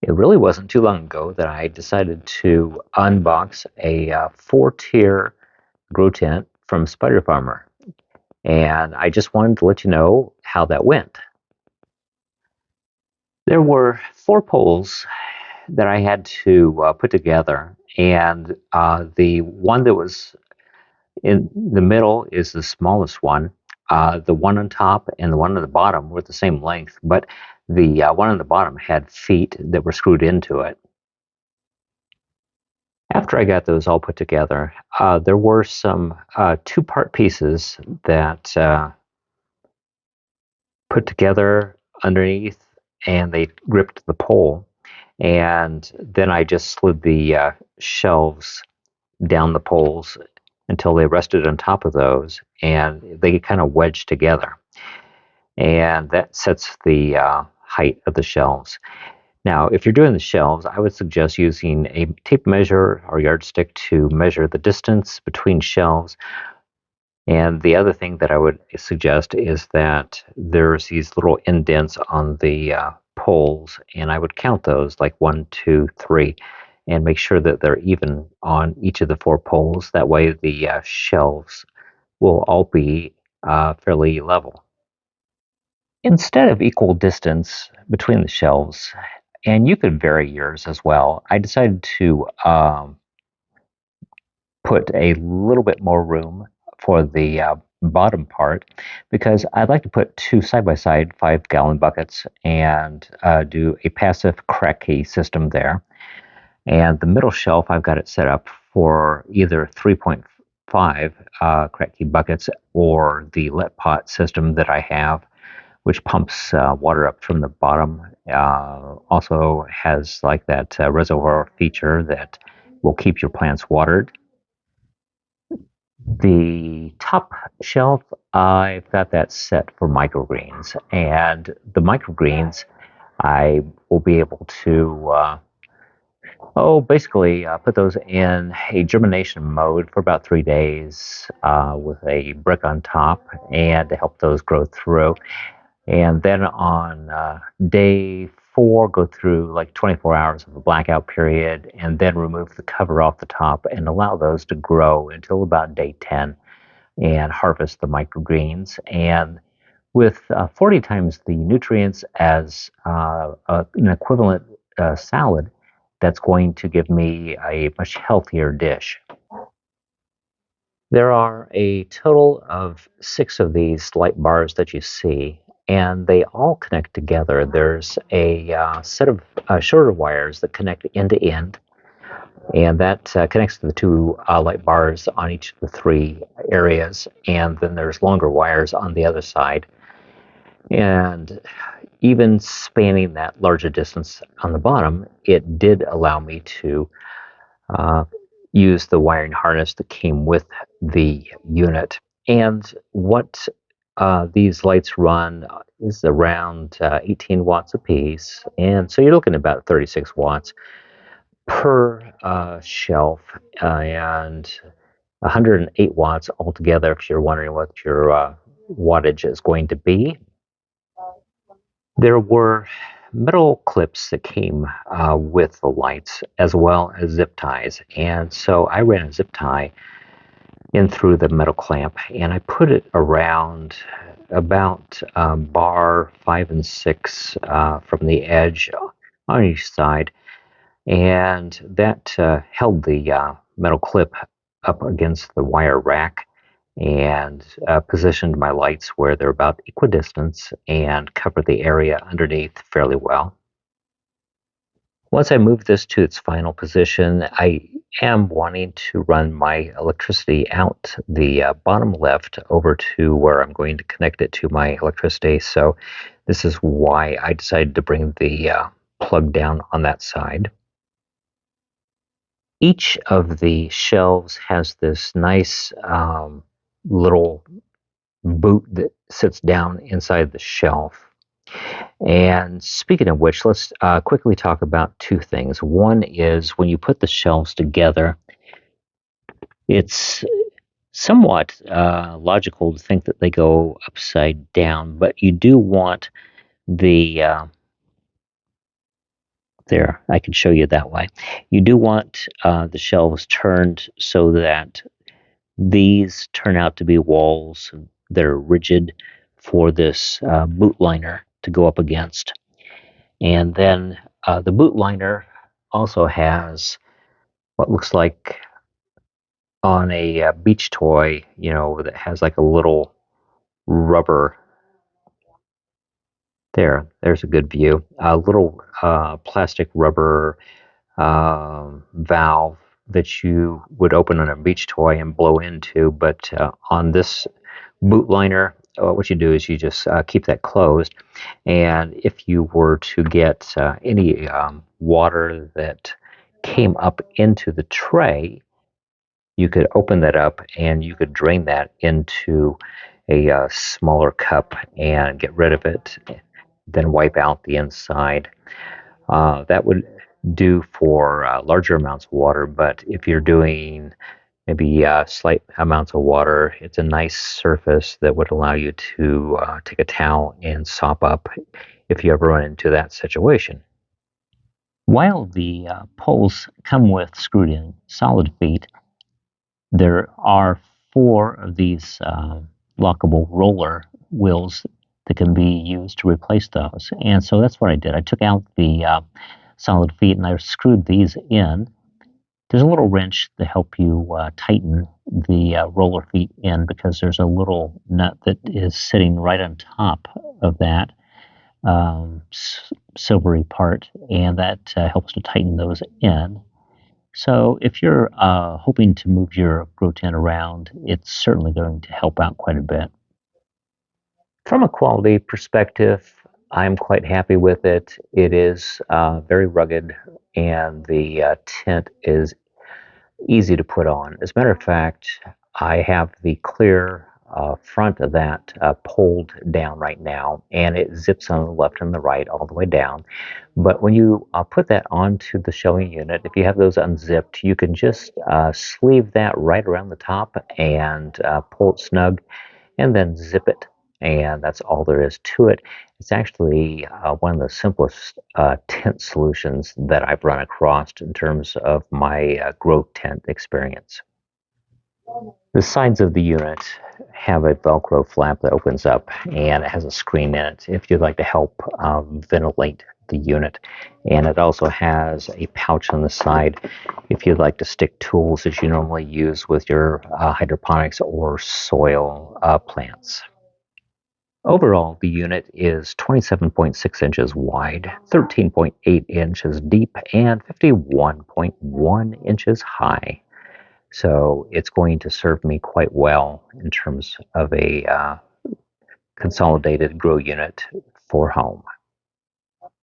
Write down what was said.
It really wasn't too long ago that I decided to unbox a 4-tier grow tent from Spider Farmer, and I just wanted to let you know how that went. There were 4 poles that I had to put together, and the one that was in the middle is the smallest one. The one on top and the one on the bottom were the same length, but the one on the bottom had feet that were screwed into it. After I got those all put together, there were some 2-part pieces that put together underneath, and they gripped the pole. And then I just slid the shelves down the poles until they rested on top of those, and they kind of wedged together. And that sets the height of the shelves. Now, if you're doing the shelves, I would suggest using a tape measure or yardstick to measure the distance between shelves. And the other thing that I would suggest is that there's these little indents on the poles, and I would count those like 1, 2, 3, and make sure that they're even on each of the 4 poles. That way, the shelves will all be fairly level. Instead of equal distance between the shelves, and you could vary yours as well, I decided to put a little bit more room for the bottom part, because I'd like to put 2 side-by-side 5-gallon buckets and do a passive crack key system there. And the middle shelf, I've got it set up for either 3.5 crack key buckets or the let pot system that I have, which pumps water up from the bottom. Also has like that reservoir feature that will keep your plants watered. The top shelf, I've got that set for microgreens, and the microgreens I will be able to basically put those in a germination mode for about 3 days with a brick on top, and to help those grow through. And then on day 4, go through like 24 hours of a blackout period, and then remove the cover off the top and allow those to grow until about day 10, and harvest the microgreens. And with 40 times the nutrients as an equivalent salad, that's going to give me a much healthier dish. There are a total of 6 of these light bars that you see, and they all connect together. There's a set of shorter wires that connect end to end, and that connects to the 2 light bars on each of the 3 areas, and then there's longer wires on the other side. And even spanning that larger distance on the bottom, it did allow me to use the wiring harness that came with the unit. And what these lights run is around 18 watts apiece, and so you're looking at about 36 watts per shelf, and 108 watts altogether if you're wondering what your wattage is going to be. There were metal clips that came with the lights, as well as zip ties, and so I ran a zip tie in through the metal clamp, and I put it around about bar 5 and 6 from the edge on each side, and that held the metal clip up against the wire rack, and positioned my lights where they're about equidistant and cover the area underneath fairly well. Once I move this to its final position, I am wanting to run my electricity out the bottom left over to where I'm going to connect it to my electricity. So this is why I decided to bring the plug down on that side. Each of the shelves has this nice little boot that sits down inside the shelf. And speaking of which, let's quickly talk about 2 things. One is when you put the shelves together, it's somewhat logical to think that they go upside down, but you do want the There, I can show you that way. You do want the shelves turned so that these turn out to be walls that are rigid for this boot liner to go up against. And then the boot liner also has what looks like on a beach toy, that has like a little rubber. There's a good view. A little plastic rubber valve that you would open on a beach toy and blow into. But on this boot liner, what you do is you just keep that closed. And if you were to get any water that came up into the tray, you could open that up and you could drain that into a smaller cup and get rid of it, then wipe out the inside. That would do for larger amounts of water, but if you're doing maybe slight amounts of water, it's a nice surface that would allow you to take a towel and sop up if you ever run into that situation. While the poles come with screwed in solid feet, there are four of these lockable roller wheels that can be used to replace those. And so that's what I did. I took out the solid feet and I screwed these in. There's a little wrench to help you tighten the roller feet in because there's a little nut that is sitting right on top of that silvery part, and that helps to tighten those in. So if you're hoping to move your grow tent around, it's certainly going to help out quite a bit. From a quality perspective, I'm quite happy with it. It is very rugged, and the tent is easy to put on. As a matter of fact, I have the clear front of that pulled down right now, and it zips on the left and the right all the way down. But when you put that onto the shelving unit, if you have those unzipped, you can just sleeve that right around the top and pull it snug and then zip it. And that's all there is to it. It's actually one of the simplest tent solutions that I've run across in terms of my grow tent experience. The sides of the unit have a Velcro flap that opens up and it has a screen in it if you'd like to help ventilate the unit. And it also has a pouch on the side if you'd like to stick tools that you normally use with your hydroponics or soil plants. Overall, the unit is 27.6 inches wide, 13.8 inches deep, and 51.1 inches high. So it's going to serve me quite well in terms of a consolidated grow unit for home.